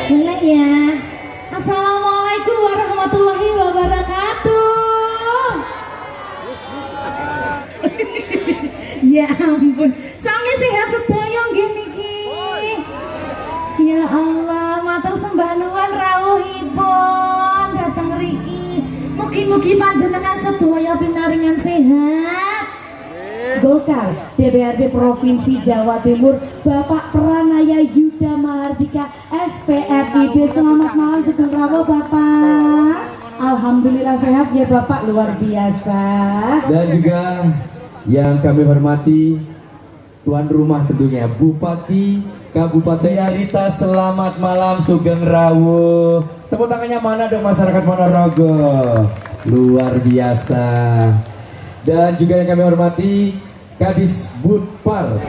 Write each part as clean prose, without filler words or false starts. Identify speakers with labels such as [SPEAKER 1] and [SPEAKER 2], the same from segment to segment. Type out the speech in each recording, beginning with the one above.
[SPEAKER 1] Boleh ya. Assalamualaikum warahmatullahi wabarakatuh. Ya ampun, sami sehat sedaya nggih niki. Ya Allah, matur sembah nuwun rawuhipun dateng riki. Mugi-mugi panjenengan sedaya pinaringan sehat. Golkar DPRD Provinsi Jawa Timur Bapak Pranaya Yuda Mahardika SPRID. Selamat malam Sugeng Rawuh Bapak. Alhamdulillah sehat ya Bapak, luar biasa.
[SPEAKER 2] Dan juga yang kami hormati tuan rumah tentunya Bupati Kabupaten Arita. Selamat malam Sugeng Rawuh. Tepuk tangannya mana dong masyarakat Ponorogo. Luar biasa. Dan juga yang kami hormati Kadis Budpar.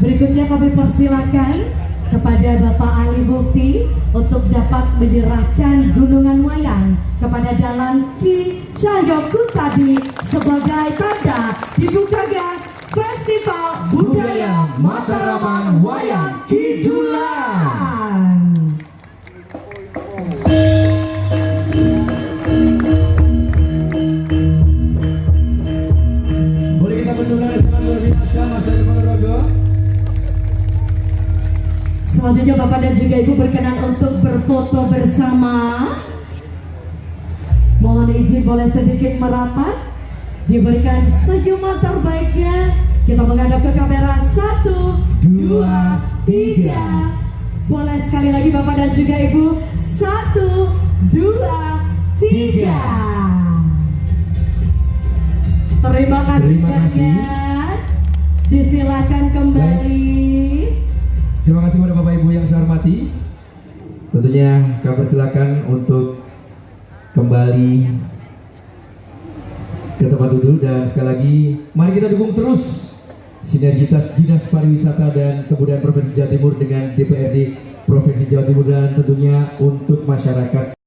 [SPEAKER 1] Berikutnya kami persilakan kepada Bapak Ali Mufti untuk dapat menyerahkan gunungan wayang kepada Dalan Ki Cahyokuntadi sebagai tanda dibukanya Festival Budaya Mataraman Wayang Kidulan.
[SPEAKER 2] Boleh kita berdoa sangat luar biasa masyarakat Ponorogo.
[SPEAKER 1] Selanjutnya Bapak dan juga Ibu berkenan untuk berfoto bersama. Mohon izin boleh sedikit merapat. Diberikan senyuman terbaiknya. Kita menghadap ke kamera. 1, 2, 3. Boleh sekali lagi Bapak dan juga Ibu. 1, 2, 3. Terima kasih banyak. Disilakan kembali.
[SPEAKER 2] Terima kasih kepada Bapak Ibu yang saya hormati. Tentunya kami persilakan untuk kembali ke tempat duduk, dan sekali lagi mari kita dukung terus sinergitas Dinas Pariwisata dan Kebudayaan Provinsi Jawa Timur dengan DPRD Provinsi Jawa Timur, dan tentunya untuk masyarakat.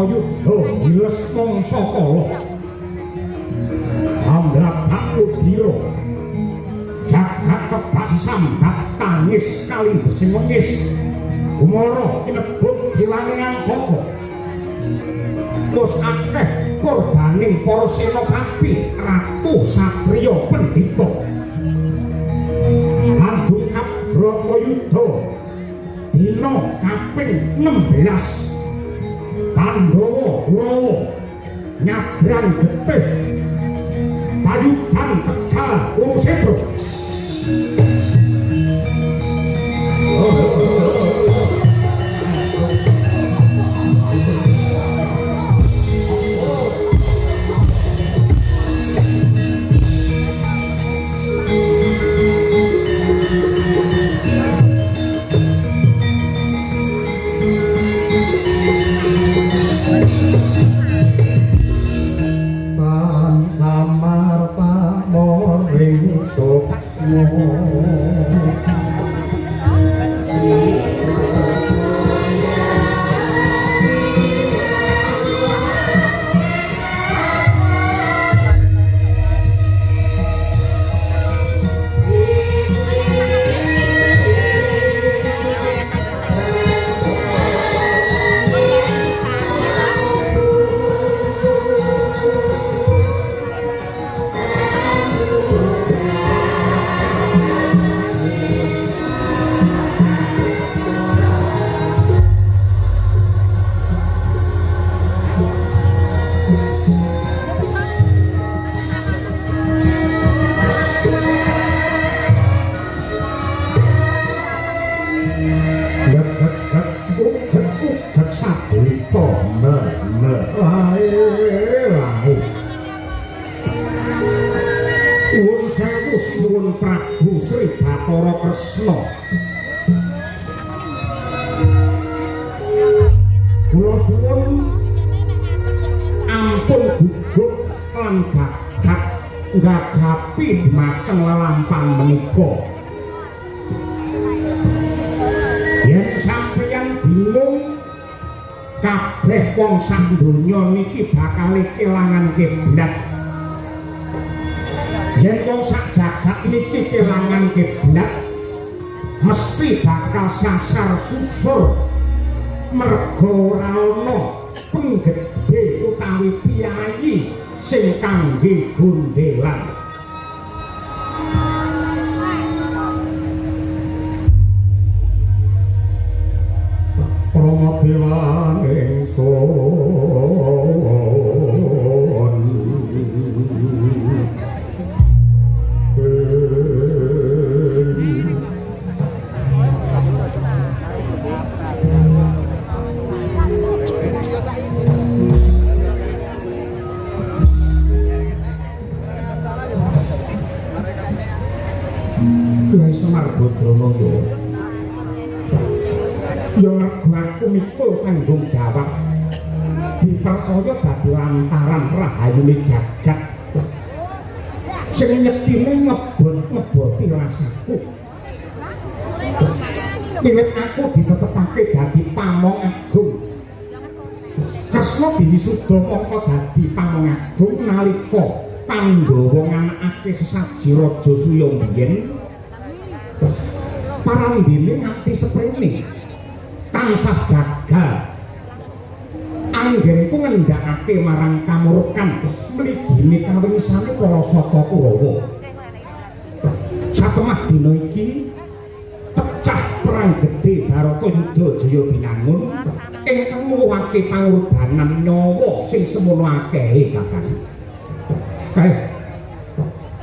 [SPEAKER 3] Yudha hiles mangsa kala amlat Takudira jagat kebak sambat tangis kali besing wengis Kumara kinebut dewane Angkaka wis akeh korbaning para senopati ratu satriya pendhita handukap Bratayuda dina kaping 16 Pandhawa Kurawa nyabrang getih payudan Tegal Kurusetra Prabu Sri Bathara Kresna kula suwun ampun gugur lan gagap nggagapi dhumateng lelampahan menika yen sampeyan bingung kabeh wong sak donya niki bakal kelangan kiblat yen wong sak jagat niki kelangan kiblat mesti bakal sasar susur mergo ora ana penggede utawi piyayi sing kangge gondhelan Pramadewan ingsun Kyai Semar Badranaya ya mergo aku mikul tanggung jawab dipercaya dadi lantaran rahayune jagat sing nyedine ngeboti rasaku wiwit aku ditetepake dadi Pamong Agung Kresna diwisuda mangka dadi Pamong Agung nalika Pandhawa nganakake sesaji Raja Suya biyen parandene ngati seprene tansah gagal anggenku ngendhakake marang kamurkan mligine kawingsane para Sata Kurawa satemah dina iki pecah perang gedhe Baratayuda Jaya Binangun ingkang nuwuhake pangorbanan nyawa sing semono akehe kakang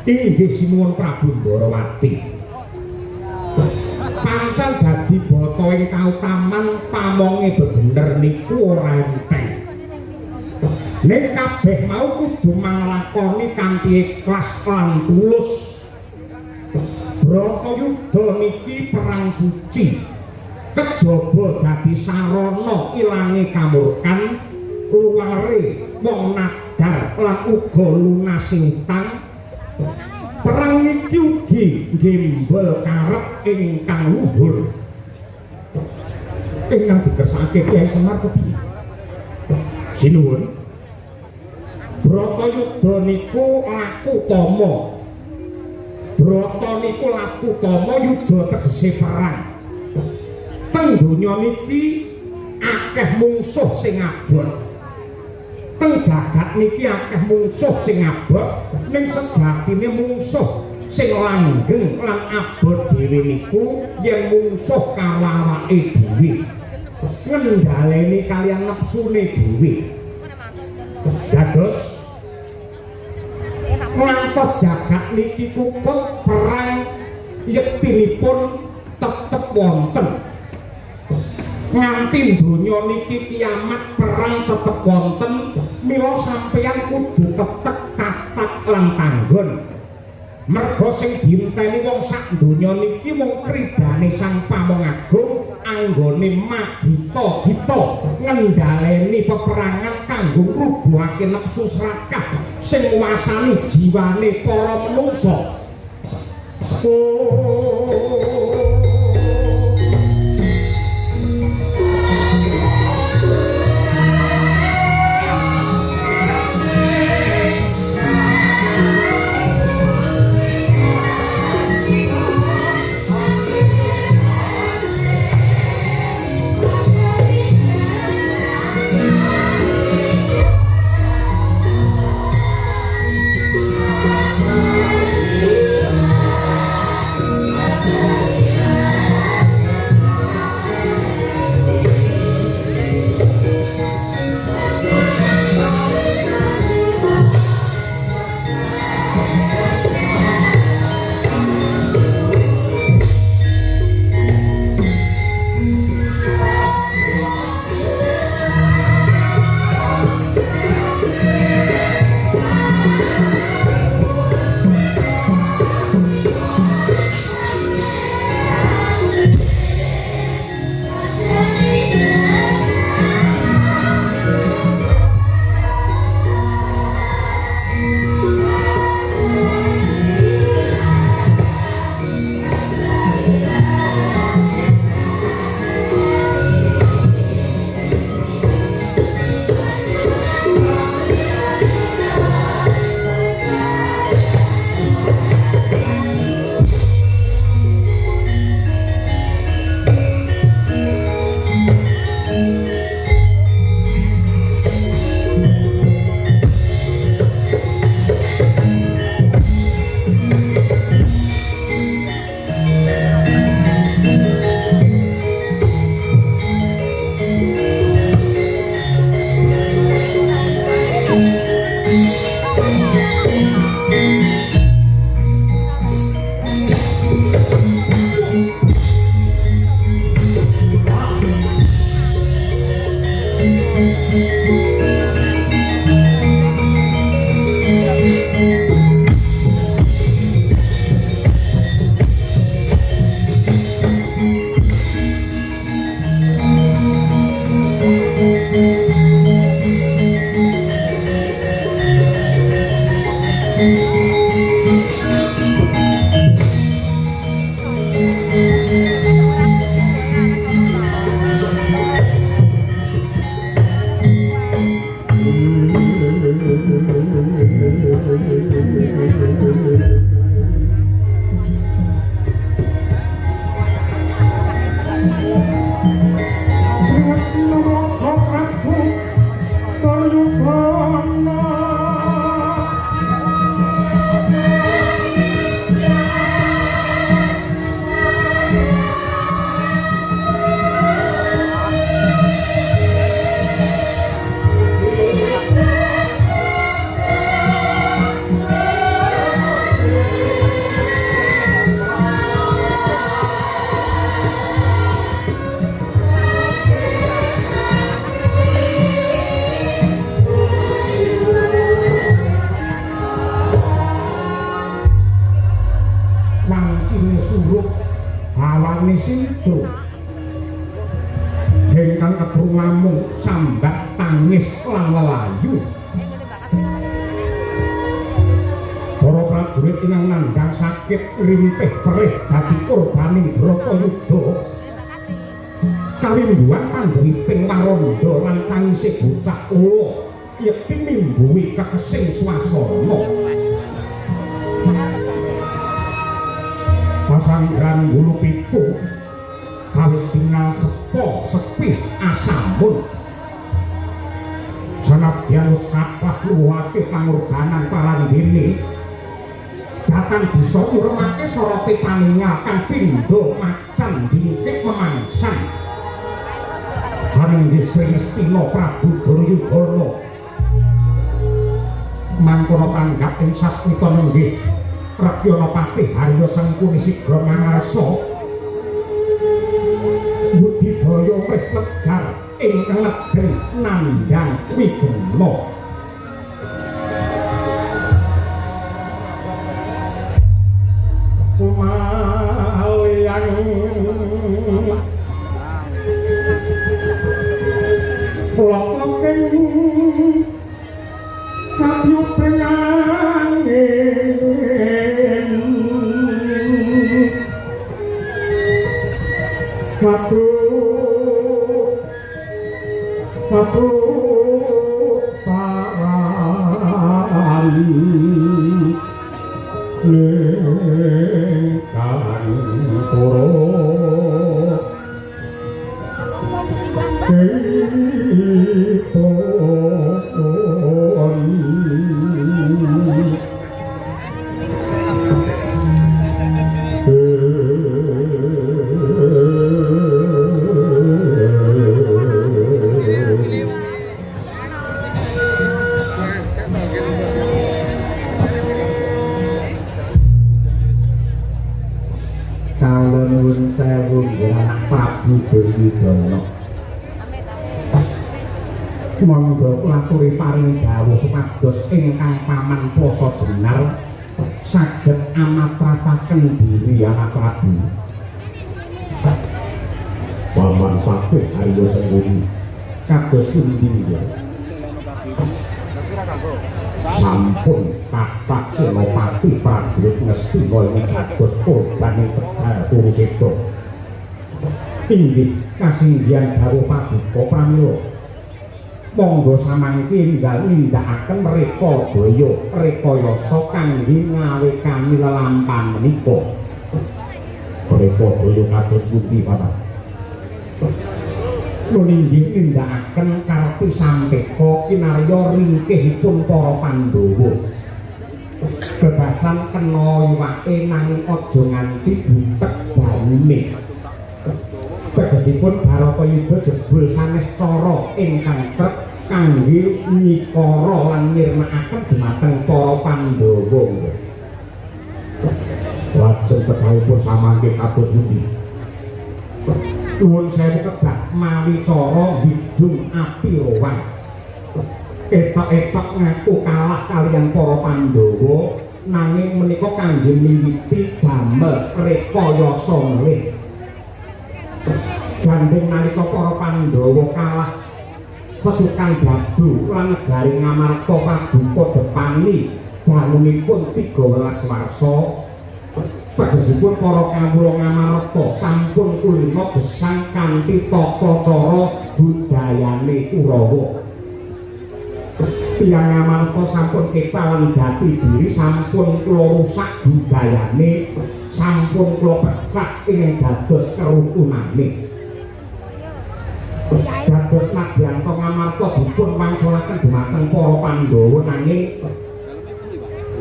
[SPEAKER 3] inggih sinuwun Prabu Ndarawati pancen dadi bata ing kautaman pamonge bebener niku ora enteng nek kabeh mau kudu manglakoni kanthi ikhlas lan tulus Bratayuda niki perang suci kejaba dadi sarana ilange kamurkan luare wong nadar lan uga lunasing utang. Perang niki ugi nggembel karep ingkang luhur ingkang dikersakake Kyai Semar kepiye? Sinuwun, Bratayuda niku laku tama. Brata niku laku tama, yuda tegese perang. Teng donya niki akeh mungsuh sing abot. Teng jagat niki akeh mungsuh sing abot, ning sejatine mungsuh sing langgeng lan abot dhewe niku yen mungsuh karo awake dhewe. Ngendhaleni kaliyan nepsune dhewe. Dados ngantos jagat niki kukup perang yektinipun tetep wonten. Nganti donya niki kiamat perang tetep wonten, mila sampeyan kudu tetep katak lan tanggon. Merga sing dienteni wong sak donya niki mung kridane Sang Pamong Agung anggone magita-gita ngendhaleni peperangan kanggo ngrubuhake nepsu srakah sing nguwasani jiwane para manungsa. Wani Sintru ingkang keprungamung sambat tangis lan lelayu. Para prajurit ingkang nandhang sakit rintih perih dadi korbaning Bratayuda kawimbuhan panjeriting waranda lan tangisé bocah ula yekti mimbuhi kekesing swasana. Pasanggrahan Wulu Pitu kawis tinggal sepo sepi asamun sanadyan wis kathah luwake pangorbanan parandene datang bisa ngurmake soroti paningal kang pindha macan dingkik memangsan Haring Sri Ngastina Prabu Duryudana mangkono tanggap ing sasmita nenggih Rakyana Patih Harya Sengkuni Sigra mangarsa budidaya mrih lejar ingkang nedhen nandhang wigena. Kumalian lokoking kabyupengangin Katu parani lingkan poro Kalun sewu anak Prabu Duryudana monggo laturi paring dawuh supados ingkang paman poso jenar saged amatrapaken diri anak Prabu. Paman Patih Harya Sengkuni kados pundi sampun kathah senopati prajurit Ngastina ingkang kados korban ing Tegal Kuruseda inggih kasinggihan dawuh paduka pramila monggo samangke enggal nindakaken reka daya rekayasa kangge ngawekani lelampahan menika. Reka daya kados pundi Bapak? Nuninggih nindakaken karti sampeka kinarya ringkihipun para Pandhawa. Bebasan kena iwake nanging aja nganti butek banyune. Tegesipun Bharatayuda jebul sanes cara ingkang trep kangge nyikara lan nirnakaken dhumateng para Pandhawa. Lajeng kedahipun samangke kados pundi? Nuwun sewu kedah mawi cara bidung api rowan etok-etok ngaku kalah kaliyan para Pandhawa nanging menika kangge miwiti damel rekayasa nglih gandeng nalika para Pandhawa kalah sesukan Dadu lan negari Ngamarta paduka depani dangunipun 13 warsa. Tegesipun para kawula Ngamarta sampun kulina gesang kanthi tata cara budayane Kurawa. Tiyang Ngamarta sampun kecalan jati diri, sampun kula rusak budayane, sampun kula pecah ing dados kerukunane. Dados Nadyanto Ngamarta dipun wangsulaken dhumateng para Pandhawa nanging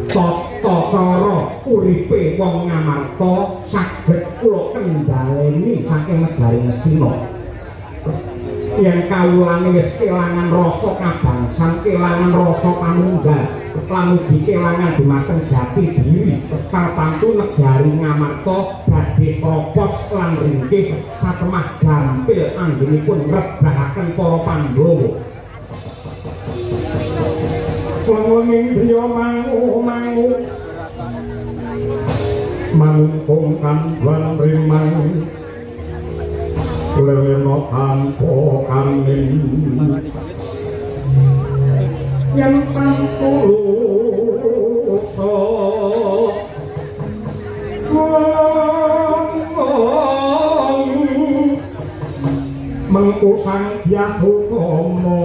[SPEAKER 3] tata cara uripe wong Ngamarta saged kula kendhaleni saking negari Ngastina. Yen kawulane wis kelangan rasa kabangsan, kelangan rasa panunggal, lan ugi kelangan dhumateng jati diri, tartamtu negari Ngamarta badhe propos lan ringkih satemah gampil anggenipun ngrebahaken para Pandhawa. Wanging driya mangkung kandwan rimang leleno tanpa kaning yen pantulusa mengko sang Hyang Utama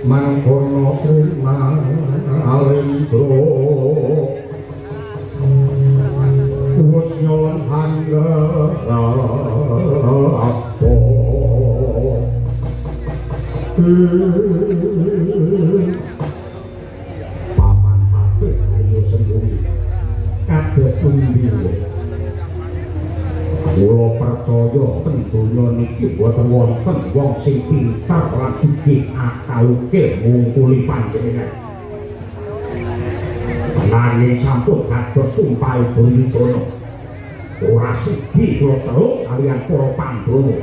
[SPEAKER 3] mangkono Srinang Alendra wis nyolong apa paman patih ayo sembunyi kados pundi kula percaya tentunya niki boten wonten wong sing pinter lan sugih akaluke ngungkuli panjenengan nanging sampun kados sumpah Duryudana ora sudi kula teluk kaliyan para Pandhawa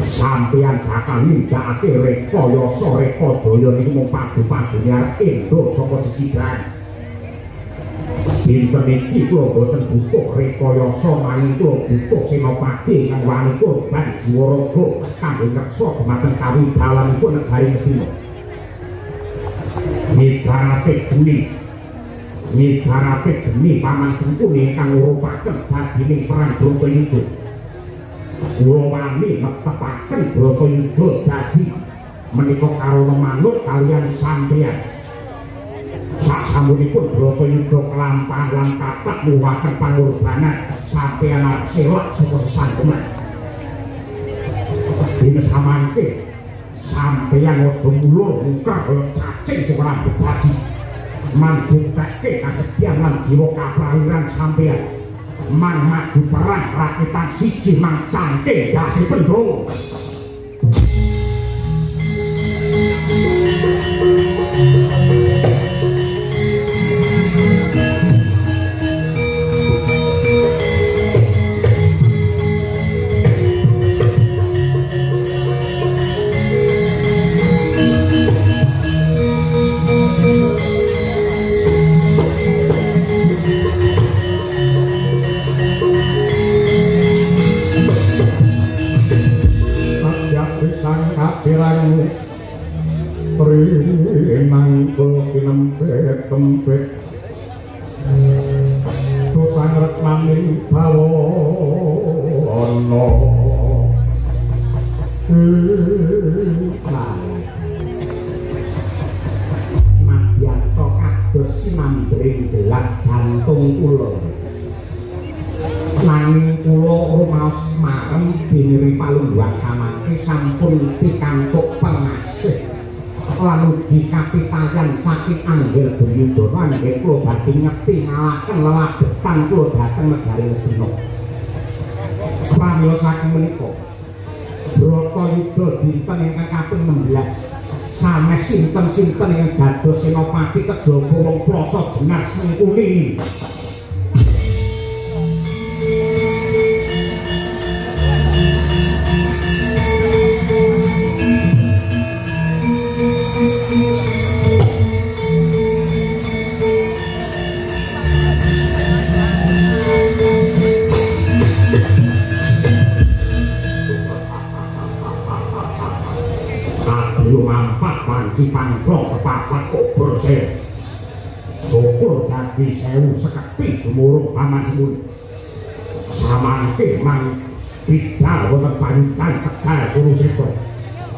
[SPEAKER 3] sampeyan bakal nindakake rekayasa Rekadaya niku mung padu-padune arep endo saka jejibran dinten iki kula boten butuh rekayasa nanging kula butuh senopati kang wani korban jiwa raga kangge ngreksa dhumateng kawidalanipun negari Ngastina ngibarake geni paman Sentuni ingkang ngurupaken dadining perang Bratayuda kula wani netepaken Bratayuda dadi menika karana manut kaliyan sampeyan sasampunipun Bratayuda kelampahan lan kathah nuwuhaken pangorbanan sampeyan arep selak saka sesantenan dene samangke sampeyan aja mulur muka kaya cacing sing ora bejaji manggutake kasedihan lan jiwa kaprawiran sampeyan mang maju perang rakitan siji mang cangking dasi pendro kirang rinang kula kinempet-tempet dosang retmaning bawana madyanto kados sinambring gelat jantung kula nanging kula rumaos marem dene palungguhan samangke sampun pikantuk pengasih lan ugi kapitayan saking Anggil Duryudana nggih kula badhe ngekti ngalaken lelabetan kula dhateng negari Ngastina pramila saking menika Bratayuda dinten ingkang kaping 16 sanes sinten-sinten ingkang dados senopati kejaba wong plasa Jenar Sengkuni Pangklong kepapat obor saya syukur dadi sewu sekepi jumuruk paman Sentuni samangke mang bidal wonten panyutan Tegal Kurusetra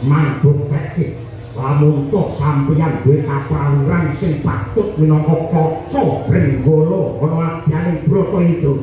[SPEAKER 3] mang bukteke lamun toh sampeyan duwe kaprawiran sing patut minangka kaca Brenggala ana adyaning Bratayuda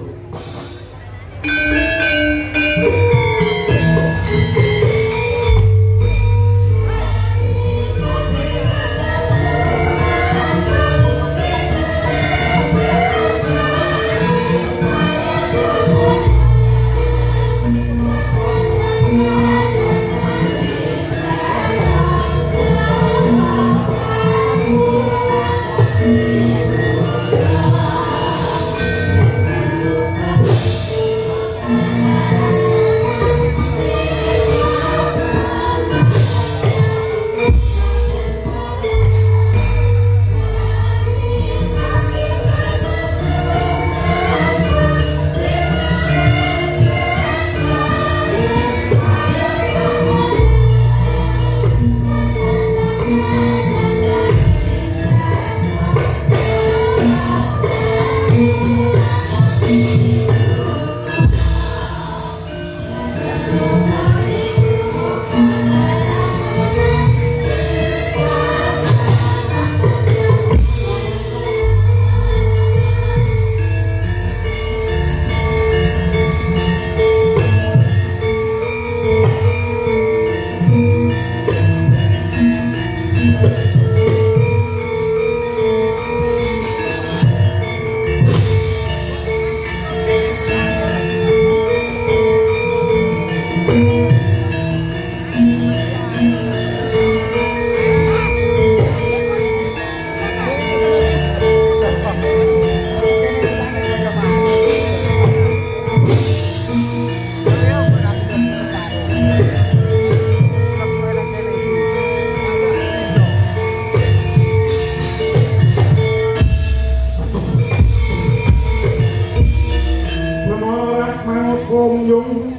[SPEAKER 3] sak mangkum yung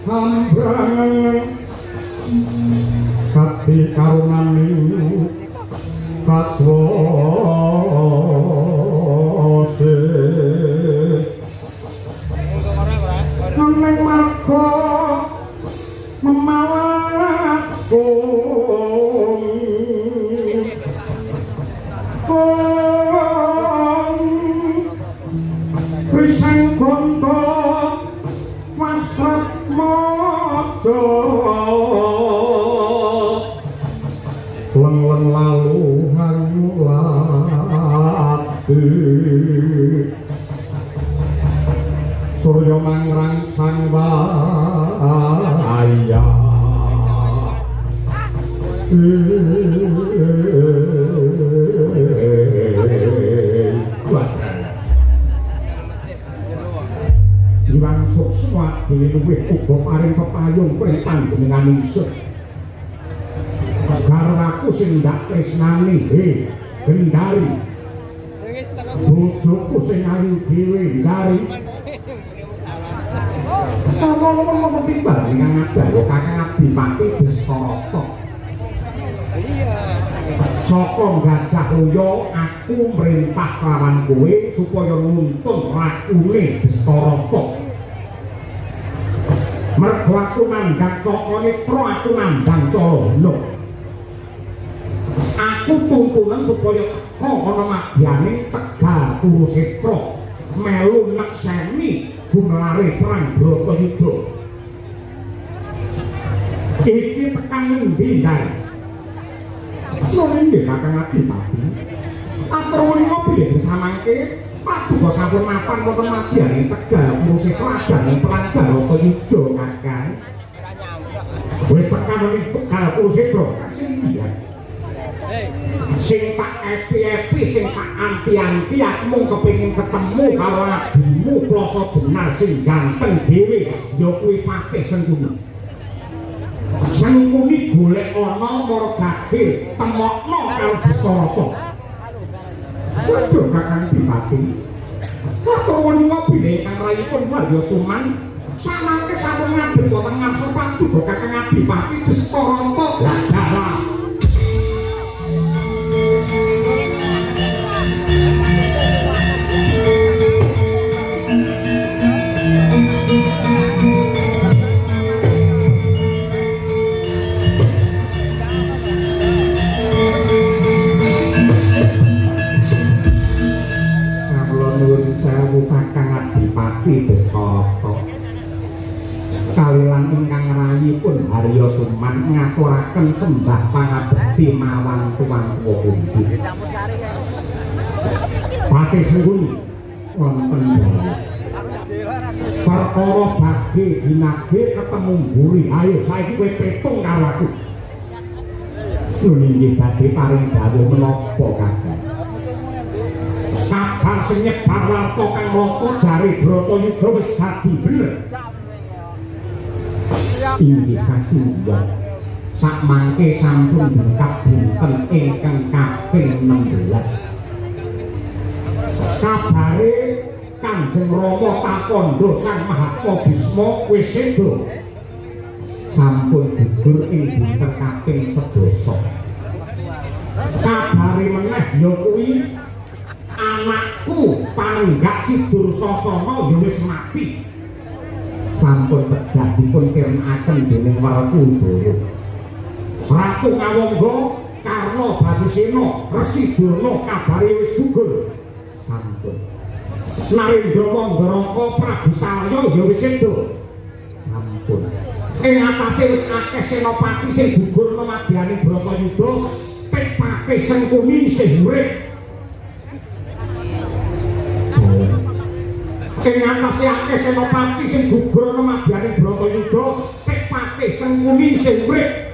[SPEAKER 3] hambrangan kati karunani kaswose nang marko memawat Krisang konto wasat mojo leng-leng lalu hanulati surya mangrang sang waya Iwang sukswa diluwih uga paring pepayung pring panjenengan ingsun garwaku sing ndak tresnani Gendari bojoku sing ayu dhewe Gendari ngomong-ngomong timbal dengan adawa kakang Adipati Destarata saka Gajah Loya aku merintah lawan kowe supaya nuntun lakune Destarata mergo aku nandhang Cakanitra aku nandhang Calana aku tuntunan supaya ana madyaning Tegal Kurusetra melu nekseni gumlare perang Bratayuda iki tekan endi Ndang lha nggih kakang Adipati atur nuwun ngopi samangke paduka sampun mapan wonten madyaning Tegal Kurusetra ajeng perang Bratayuda kakang wis tekan ing Tegal Kurusetra sing tak epi-epi sing tak anti-anti aku mung kepengin ketemu karo adimu Plasa Jenar sing ganteng dhewe ya kuwi Patih Sengkuni Sengkuni golek ana mara gagil temokno karo Destarata waduh kakang Adipati atur ngopi ingkang rayipun Warya Suman samangke sampun ngadeg wonten ngarsa paduka kakang Adipati Destarata lah dalah kakang Adipati Destarata kalilan ingkang rayipun Harya Suman ngaturaken sembah pangabekti mawon tuwang pundi Patih Sengkuni wonten perkara bagi dinage ketemu mburi ayo saiki kowe petung karo aku nggih badhe paring dawuh menapa kakang kabar sing nyebar warta kang mata jare Bratayuda wis dadi bener inggih kasunyah sak mangke sampun dengkap dinten ingkang kaping 16 kabare Kanjeng Rama Takandha Sang Mahatma Bisma wis sedo sampun gugur ing dinten kaping 11 kabare meneh ya kuwi anakku Panggak Sidursasana ya wis mati sampun pejah dipun sirnakaken dening Werkudara Ratu Ngawangga Karna Basusena Resi Durna kabare wis gugur sampun Narendra Mandaraka Prabu Salya ya wis sedo sampun ing atase wis akeh senopati sing gugurna madyaning Bratayuda Patih Sengkuni sing urip ing atase akeh senopati sing gugur ana madyaning Bratayuda Patih Sengkuni sing urip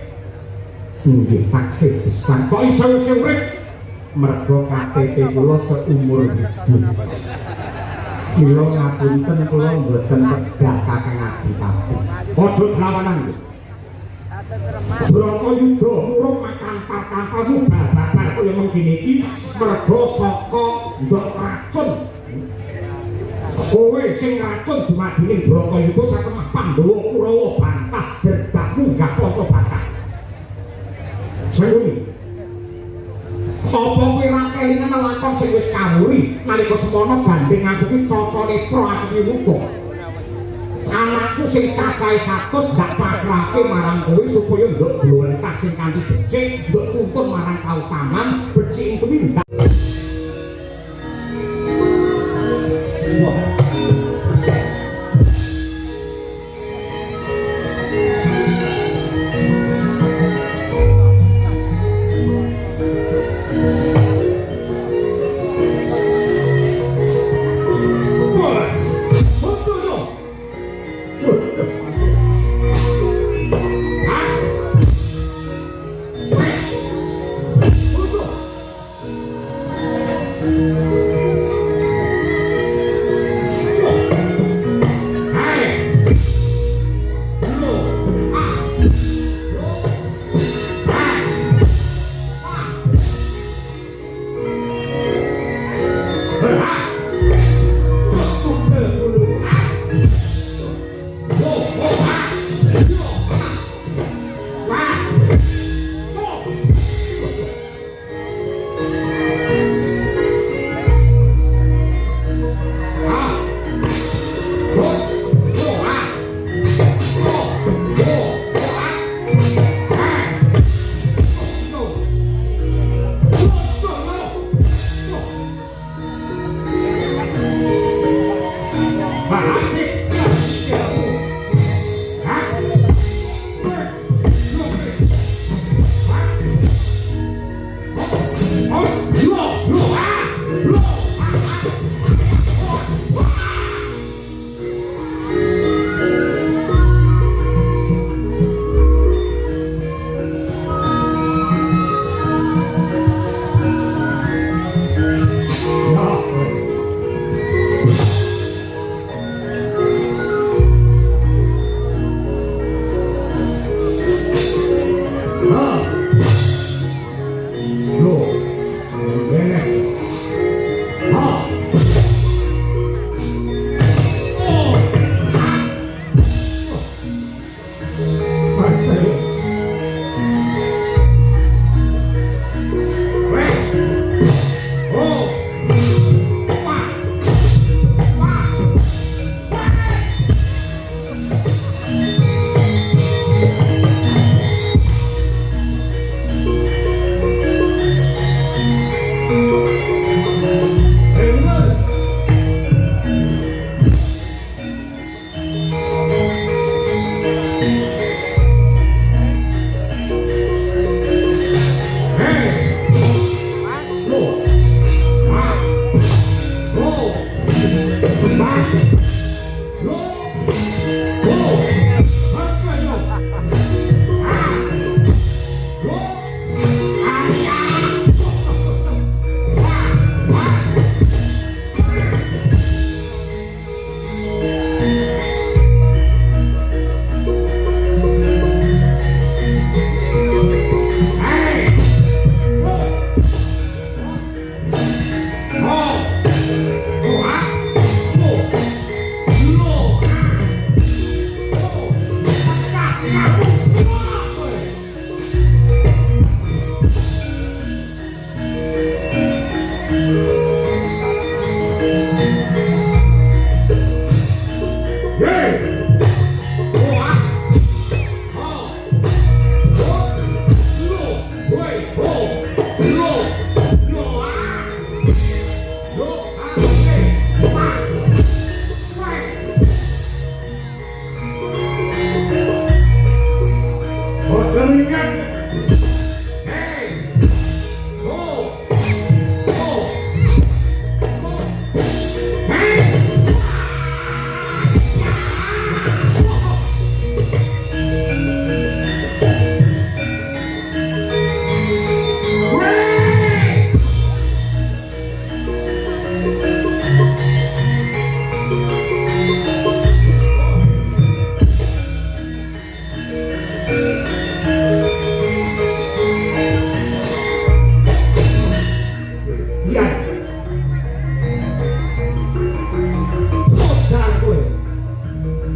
[SPEAKER 3] nggih taksih pisan kok iso sing urip mergo KTP kula seumur hidup kula ngapunten kula mboten pejah kakang Adipati aja lawanan Bratayuda murung makan-pakanmu babar kaya mengkene iki mergo saka ndok racun kowe sing racun dumadine Bratayuda sakemah Pandhawa Kurawa bantah berdak munggah kaca bathah. Senguni. Apa kowe ra kelingan lakon sing wis kawuri nalika semana gandeng aku ki Caca Netra aku ki wuta. Anakku sing cacahe 100 gak pasrahke marang kowe supaya nduk glontas sing kanthi becik, nduk tuntun marang kautaman, becik kuwi ndak.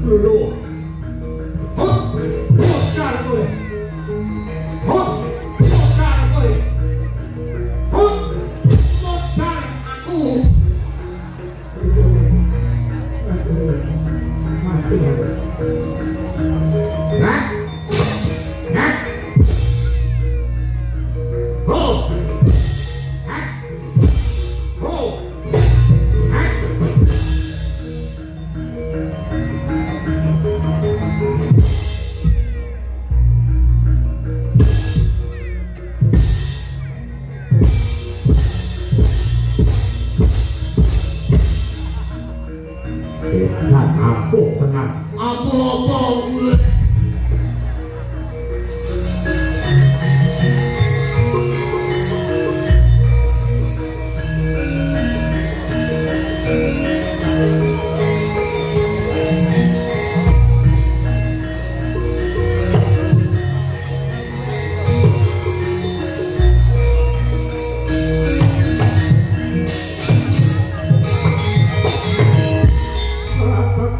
[SPEAKER 3] Lho. Hop, bokar kowe. Hop, bokar kowe. Hop, bokar aku. Mati. Nah. Nah. Hop. Hah? Hop. Hah? Tenan apa tenan? Apa-apa gue.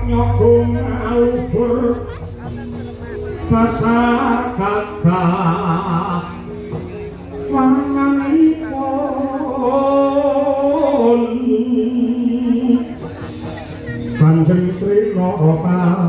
[SPEAKER 3] Nyokong alubur pasar kakak wanganipun Kanjeng Sri Nopati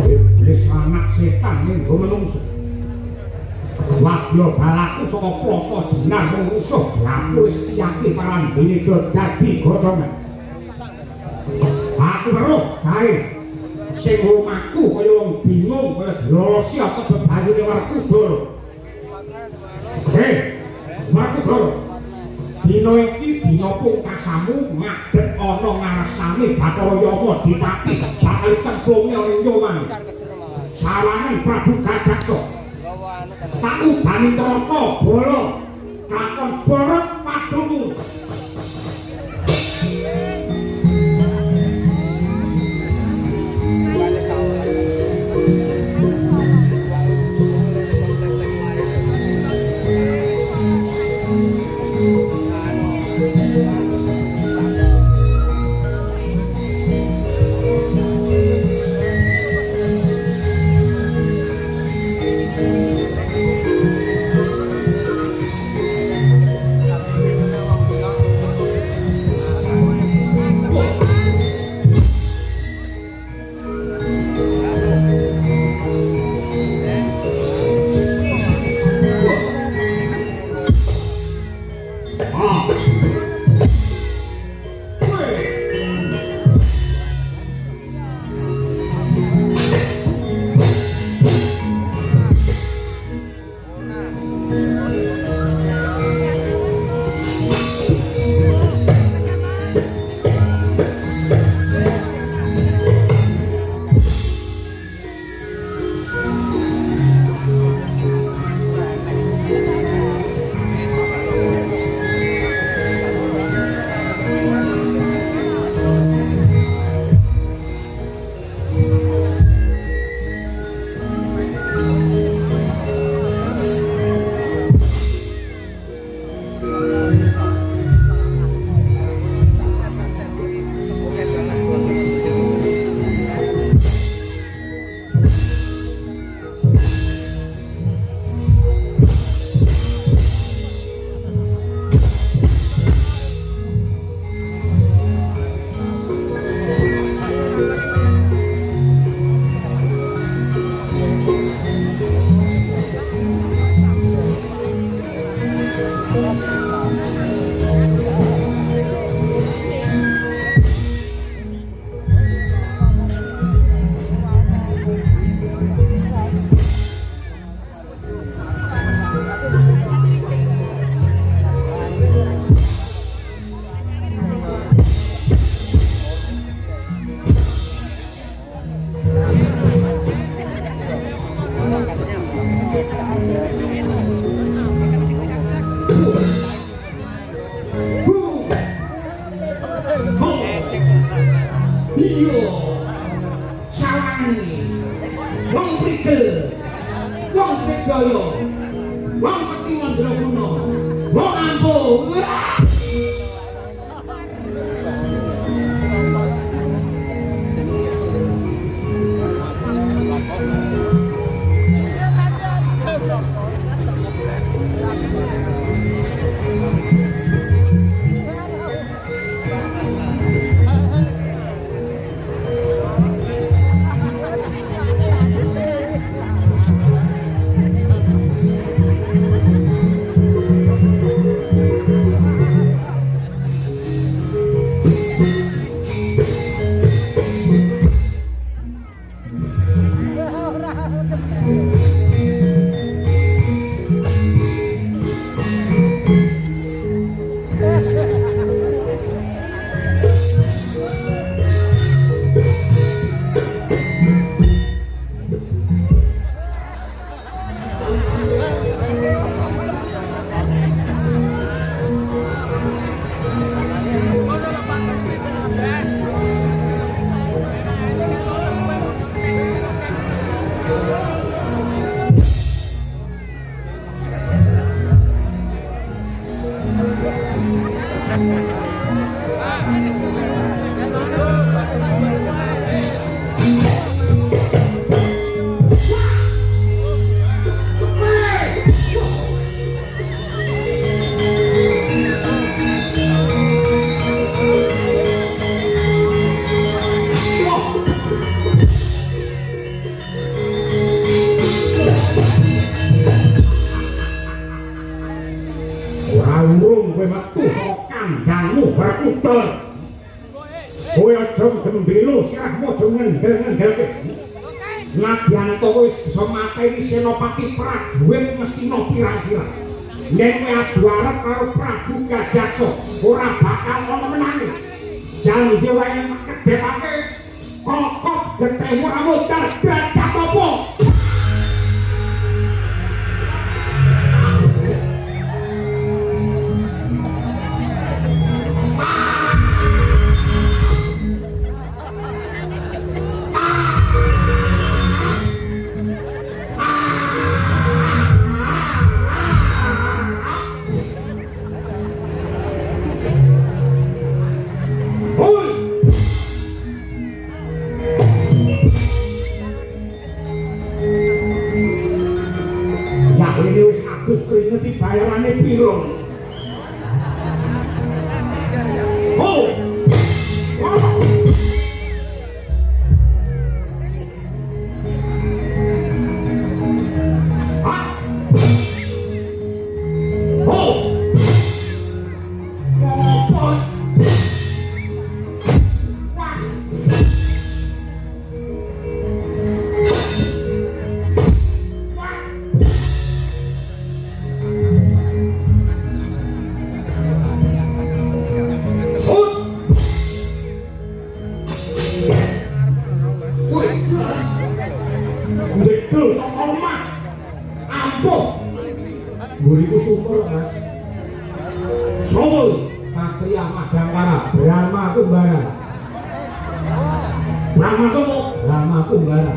[SPEAKER 3] Iblis anak setan minggu menungso wadya balaku saka plasa dinar musuh diaku wis yakin parandene dadi godhongan aku weruh kae sing omahku kaya wong bingung kaya dilolosi apa bebayune Werkudara Werkudara dina iki dina pungkasamu ngadeg ana ngarsane Bathara Yama dipati bakal cemplunge ning nyoman sawangan Prabu Gajaksa sakubani neraka bala kakon borot padumu Tigdaya wong Sekti Mandraguna wong Ampung. Kowe aja gembelo sirahmu aja ngendel-ngendelke. Nadyan to wis bisa mateni senopati prajurit Ngastina pirang-pirang. Nek kowe adu arep karo Prabu Gajaksa ora bakal ana menangi. Janji wae kedhepake kokok getihmu rambut derajat apa? Terus keringet bayarannya piro? Oh! Buriku sumur Mas. Sumur Satria Madangkara Brahma Kumbara. Brahma Sumur Brahma Kumbara.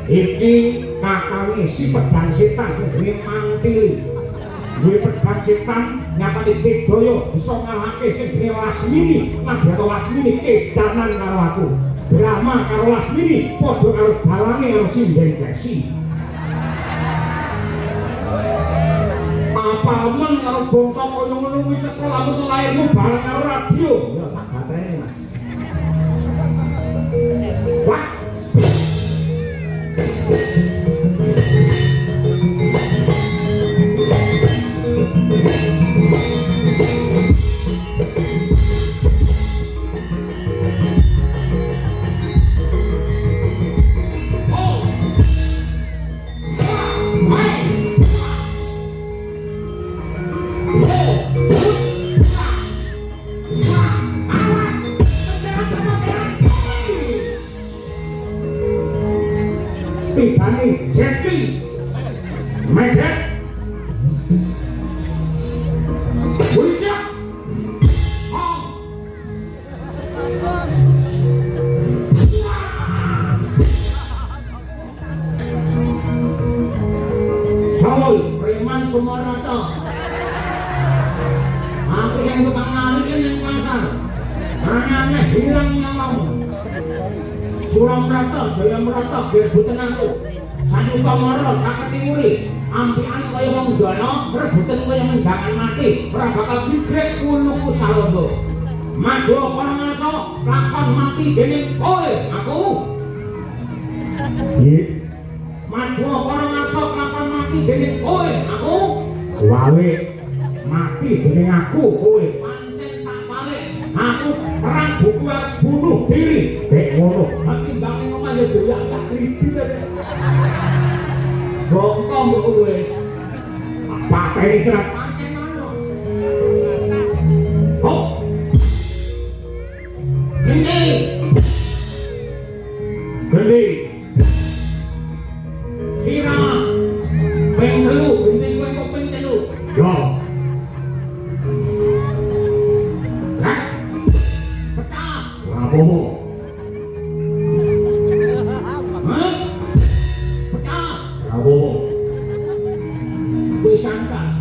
[SPEAKER 3] Iki kakane si pedang setan sing jenenge Mantili. Duwe pedang setan nyatane Tigdaya bisa ngalahake sing jenenge Lasmini. Nadyan Lasmini kedanan karo aku. Brahma karo Lasmini padha karo dalange karo Sindengkesi. Apa men karo bangsa kaya ngono kuwi cekel lamut lairmu bareng karo radio ya sak batrene Mas. Wah. Tibane Jeki Mejet Wisya Woi, preman Sumarata. Aku yang tukang narik yang pasar. Anaknya hilang nyawamu. Suramrata, Jayamrata, rebutan aku. Sanyu Kamara, sakit muri. Ampian kaya wong dono, rebutan kaya menjangan mati. Ora bakal digrek uluku salondo. Maju para ngaso, lakon mati dening kowe, aku. Maju para ngaso, lakon mati dening kowe, aku. Wale mati dening aku, kowe. Pancen tak balik. Aku perang buku bunuh diri. Bek ngono, mati bangun ngomong ya doyak gak kredit. Bongkong mbok wis. Pateni kerat pancen ngono. Oh. Gendi. Gendi. Sira. Ping 3, gendi kowe kok ping 3. Yo. Lah. Pecah. Lapomo. Hah? Pecah. Lapomo. Pisan kas.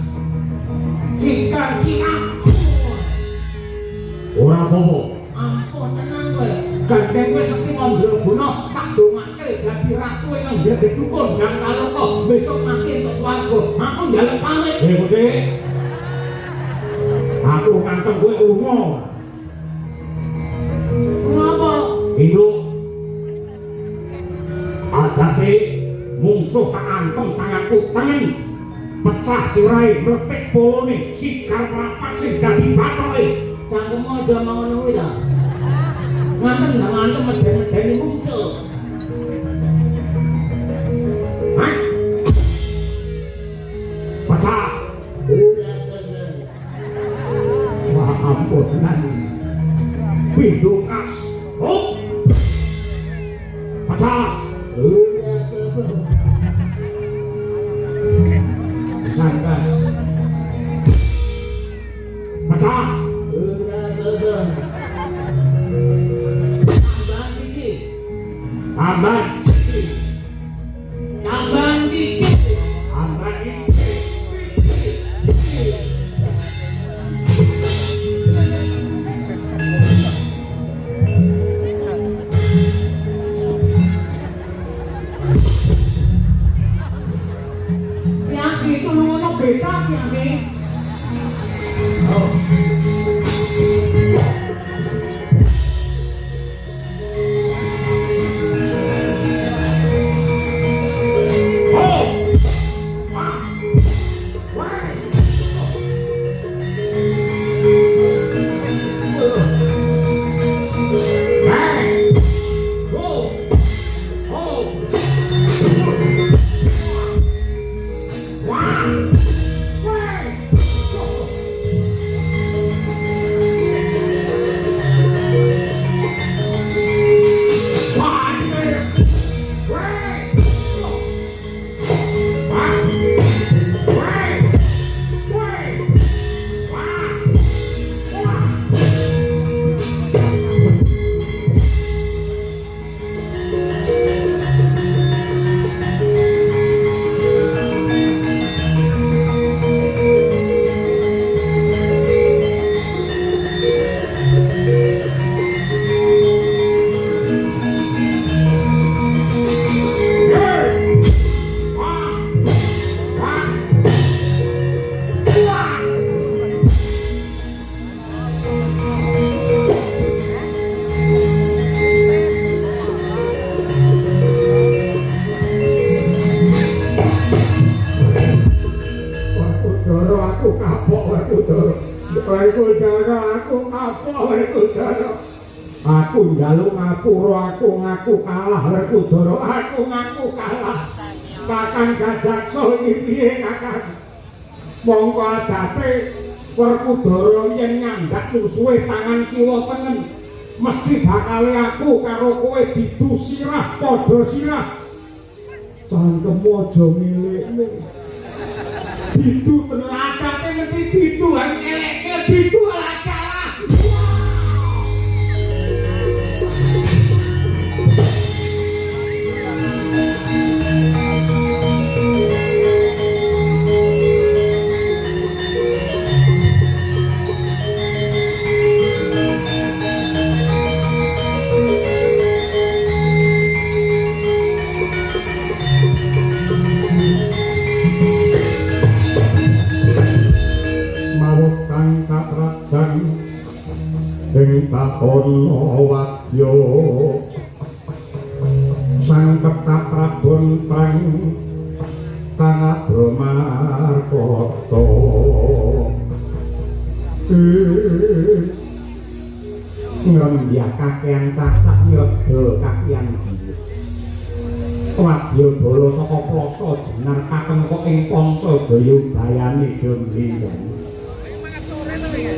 [SPEAKER 3] Sikar siap. Ora apa-apa. Ampun tenang kowe. Gandeng kowe sekti Mandraguna tak dongake dadi ratu ing Glegek Dukun Gang Kaloka besok mati entuk swarga. Aku njaluk pamit. Gusti. Aku kantong kowe lunga. Ngapa? Iku adate mungsuh tak antem tanganku tengen. Pecah sirai meletik polone sikar rapat sing dadi bathoke. Cangkemmu aja ngono kuwi ta. Ngantem gak ngantem meden-medeni mungsuh. Hah? Pecah. Wah ampun tenan. Pindungkas. Oh. Pecah. Sangkas. Pecah. Tambahan sikit. Tambahan sikit. Tambahan sikit. Yang itu lu beda yang ini. Oh. Aku njaluk ngapura, aku ngaku kalah Werkudara, aku ngaku kalah. Kakang Gajaksa iki piye Kakang? Mongko adate Werkudara yen ngandhak musuhe tangan kiwa tengen, mesti bakal aku karo kowe didu sirah padha sirah. Cangkemmu aja milikne. Didu tenakake ngerti didu hang eleke didu ala kalah. takono wadya sang tetap prabon prang tanah bromarkata ngrembyak kakean cacah yoga kakean jiwa wadya bala saka plasa jenar kakeng kok ing pangsa daya bayani domlinjani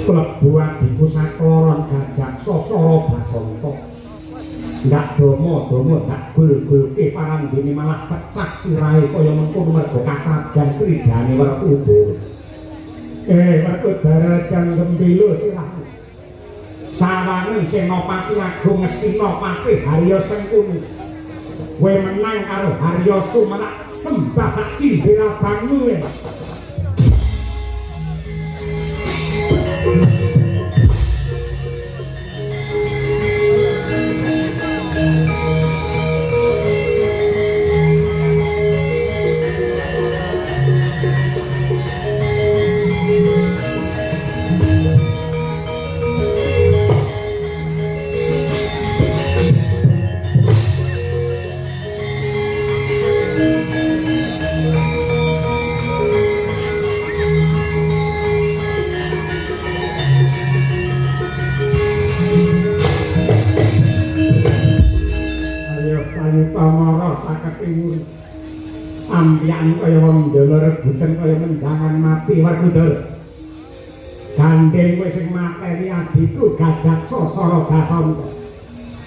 [SPEAKER 3] klebu adiku sakloron gajak sosoro basanta ndak domo-domo tak gul-gulke parandene malah pecah sirahe kaya mengko mergo kakrajan kridane Werkudara Werkudara jan gembilo sirahmu sawangen Senopati Agung Ngastina Patih Harya Sengkuni kowe menang karo Harya Sumenak sembah sak cindera bangmu ambian kaya wong jala rebutan kaya menjangan mati Werkudara gandeng kowe sing mateni adiku Gajak Sosoro Basanta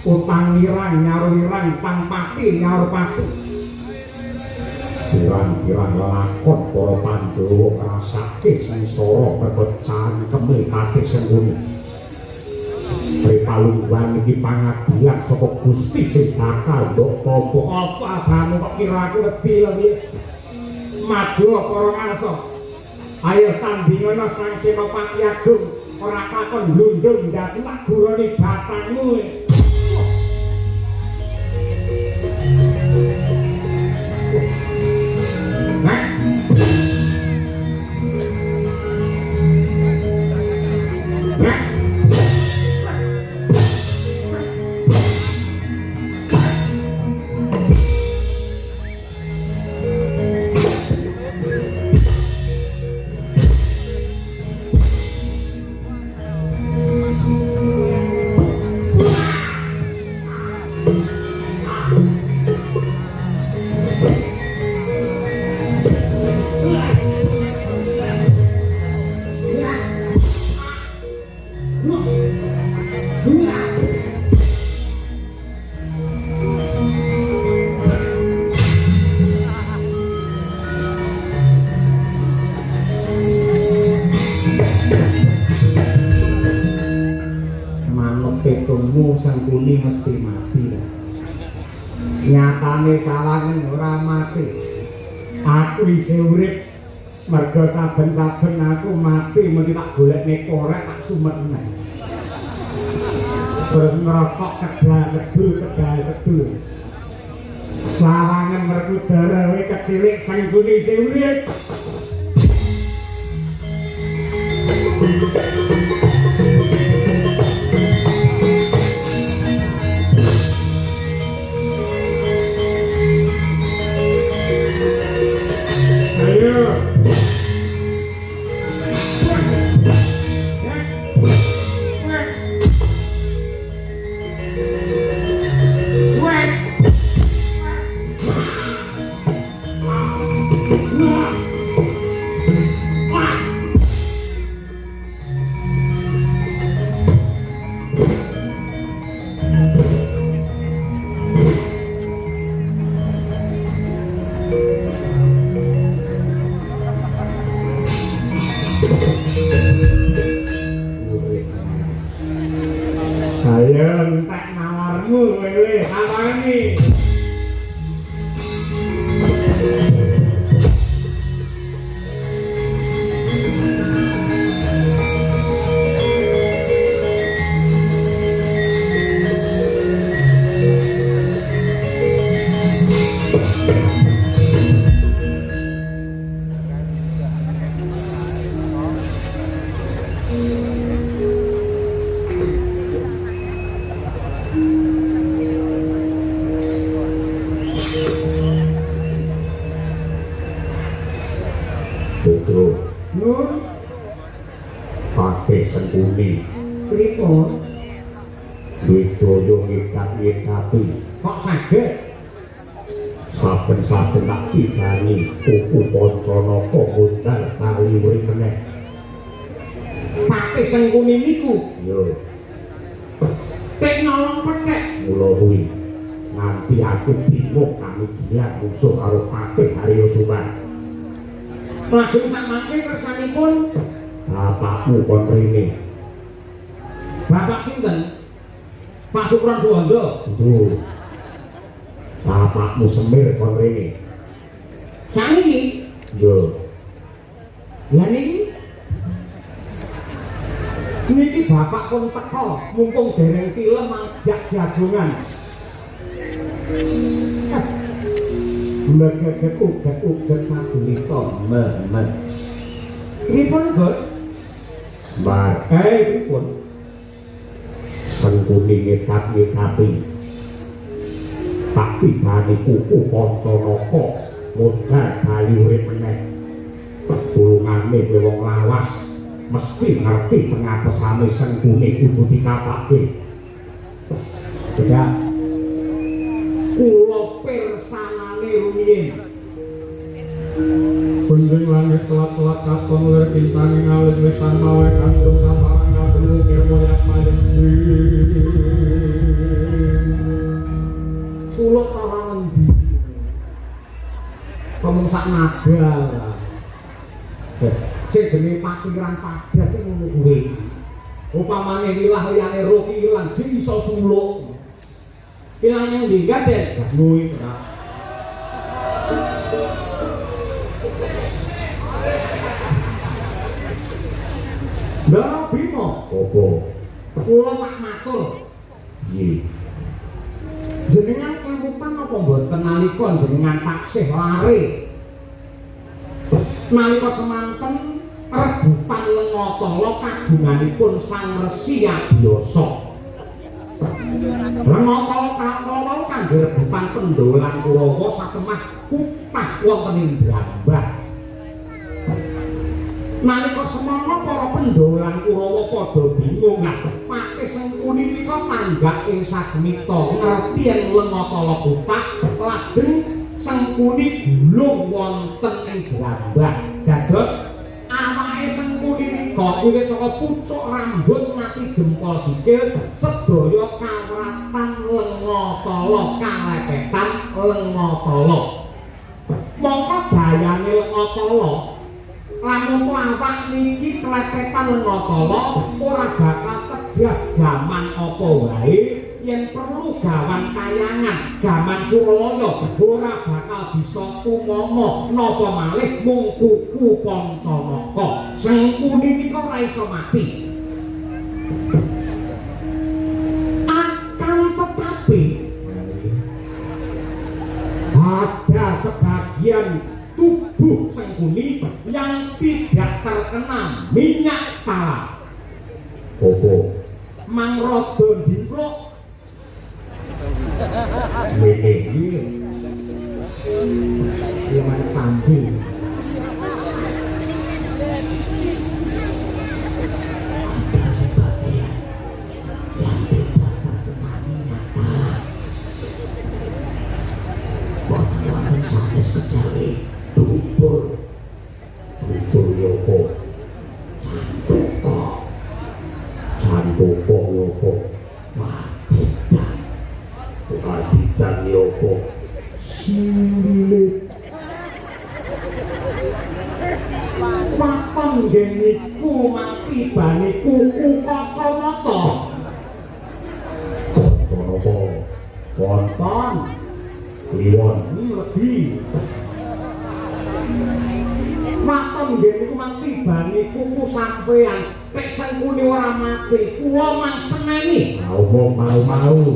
[SPEAKER 3] utang wirang nyaru wirang tang pati nyaru pati pirang-pirang lakon para Pandhawa ngrasake sangsara pepecahan kemih Patih Sengkuni Pripalungguhan iki pangadilan saka Gusti sing bakal ndok tampa apa abamu kok kira aku wedi lho maju apa ora ngarsa ayo tandingana Sang Senopati Agung ora takon ndundung ndasem gurone batangmu Sengkuni mesti mati nyatane sawangen ora mati aku isih urip mergo saben-saben aku mati mesti tak golekne korek tak sumet meneh terus ngerokok kedal-kedul sawangen Werkudara kowe kecilik Sengkuni isih urip Putra Nur Pakai Sengkuni Pripun Widoyo ngikat-ngikati kok saged saben-saben tak tibani kuku Pancanaka modal kali urip meneh Pakai Sengkuni niku yo tek nolong petek mula kuwi nganti aku bingung kami gila musuh karo Patih Haryo Suman lajeng sak mangke kersanipun bapakmu kon rene bapak sinten Pak Sukron Suwondo itu bapakmu Semir kon rene saniki yo lah niki bapak pun teko mumpung dereng tilem mangjak jagongan Ugat sapunika men pripun Gus Bar pripun Sengkuni ngetat-ngetapi tak tibani kuku Pancanaka modal bali urip meneh tulungane wong lawas mesti ngerti pengapesane Sengkuni kudu dikapake tidak kula pirsanane rumiyin Punjung langit telat-telat katon lir kintangi ngalit lisan mawe kandung saparang ngabelu kirmoyak maling suluk cara ngendi ngomong sak nada sing jenenge pakiran padat iki ngono kuwi upamane wilah liyane roki ilang jeng iso suluk ilang yang ndi gaden gas luwih Ndara Bima apa kula tak matur nggih jenengan kemutan apa mboten nalika jenengan taksih lare nalika semanten rebutan Lengatala kagunganipun Sang Resi Abiyasa Lengatala kala kangge rebutan Pendolan Kurawa satemah kutah wonten ing Brambah nalika semana para Pendolan Kurawa padha bingung Pakai Sengkuni nika tanggak ing sasmita ngerti yen Lengatala kutah lajeng Sengkuni gulung wonten ing Brambah dados awake Sengkuni nika wiwit saka pucuk rambut nganti jempol sikil sedaya kawratan Lengatala kalepetan Lengatala mongko dayane Lengatala lamun awak niki klepetan Lengatala ora bakal tegas gaman apa wae yen perlu gawan kayangan gaman Suralaya ora bakal bisa tumama napa malih mung kuku Pancanaka Sengkuni nika ora iso mati akan tetapi ada sebagian tubuh Sengkuni yang tidak terkena minyak talam. Opo? Mang rada ndimpluk. Mene iki. Yang kambing. Ada sebagian yang tidak terkena minyak talam. Wonten sanes kejawi bubur yopo cantuko yopo wadidan yopo silit waton geniku mati bani kuku Kacamata wonton kliwon legi maton nggih niku mang tibane kuku sampean pek Sengkuni ora mati kula mang seneni mau